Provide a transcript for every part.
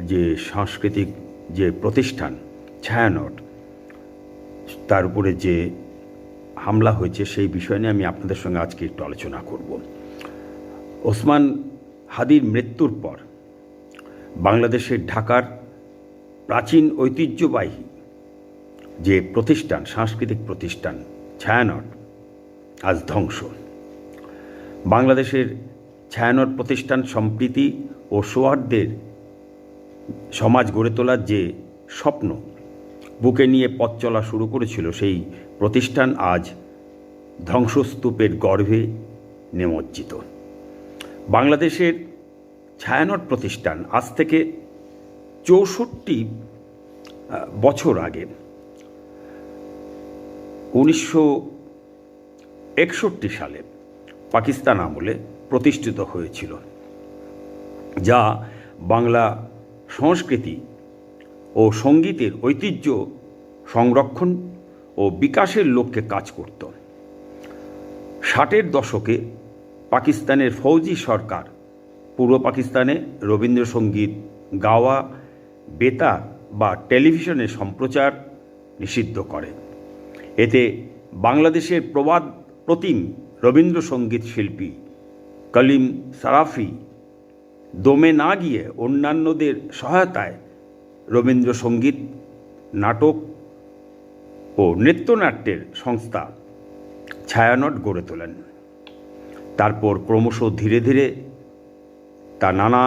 যে সাংস্কৃতিক যে প্রতিষ্ঠান ছায়ানট, তার উপরে যে হামলা হয়েছে সেই বিষয় নিয়ে আমি আপনাদের সঙ্গে আজকে একটু আলোচনা করব। ওসমান হাদির মৃত্যুর পর বাংলাদেশের ঢাকার প্রাচীন ঐতিহ্যবাহী যে প্রতিষ্ঠান, সাংস্কৃতিক প্রতিষ্ঠান ছায়ানট আজ ধ্বংস। বাংলাদেশের ছায়ানট প্রতিষ্ঠান সম্প্রীতি ও সৌহার্দ্যের সমাজ গড়ে তোলার যে স্বপ্ন বুকে নিয়ে পথ চলা শুরু করেছিল, সেই প্রতিষ্ঠান আজ ধ্বংসস্তূপের গর্ভে নিমজ্জিত। বাংলাদেশের ছায়ানট প্রতিষ্ঠান আজ থেকে ৬৪ বছর আগে ১৯৬১ সালে পাকিস্তান আমলে প্রতিষ্ঠিত হয়েছিল, যা বাংলা সংস্কৃতি ও সঙ্গীতের ঐতিহ্য সংরক্ষণ ও বিকাশের লক্ষ্যে কাজ করত। ৬০-এর দশকে পাকিস্তানের ফৌজি সরকার পূর্ব পাকিস্তানে রবীন্দ্রসঙ্গীত গাওয়া, বেতার বা টেলিভিশনে সম্প্রচার নিষিদ্ধ করে। এতে বাংলাদেশের প্রতিম রবীন্দ্রসঙ্গীত শিল্পী কলিম সারাফি দমে না গিয়ে অন্যান্যদের সহায়তায় রবীন্দ্রসঙ্গীত, নাটক ও নৃত্যনাট্যের সংস্থা ছায়ানট গড়ে তোলেন। তারপর ক্রমশ ধীরে ধীরে তা নানা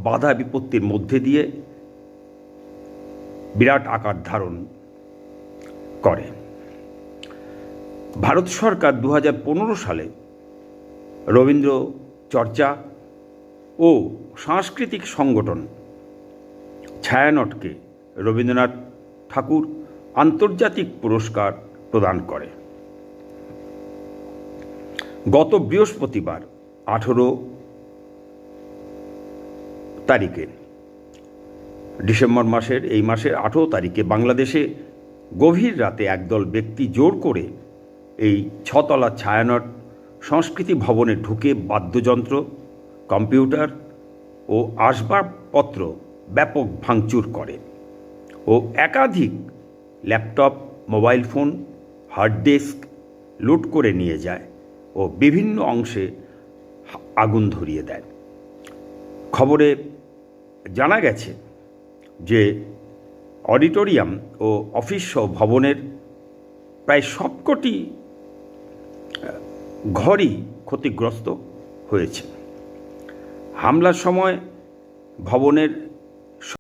বাধা বিপত্তির মধ্যে দিয়ে বিরাট আকার ধারণ করে। ভারত সরকার ২০১৫ সালে রবীন্দ্র চর্চা ও সাংস্কৃতিক সংগঠন ছায়ানটকে রবীন্দ্রনাথ ঠাকুর আন্তর্জাতিক পুরস্কার প্রদান করে। গত বৃহস্পতিবার ১৮ তারিখে ডিসেম্বর মাসের ১৮ তারিখে বাংলাদেশে গভীর রাতে একদল ব্যক্তি জোর করে এই ৬ তলা ছায়ানট সংস্কৃতি ভবনে ঢুকে বাদ্যযন্ত্র, কম্পিউটার ও আসবাবপত্র ব্যাপক ভাঙচুর করে ও একাধিক laptop, mobile phone, hard disk লুট করে নিয়ে যায় ও বিভিন্ন অংশে আগুন ধরিয়ে দেয়। খবরে জানা গেছে যে অডিটোরিয়াম ও অফিস সহ ভবনের প্রায় সবকটি ঘরই ক্ষতিগ্রস্ত হয়েছে। হামলার সময় ভবনের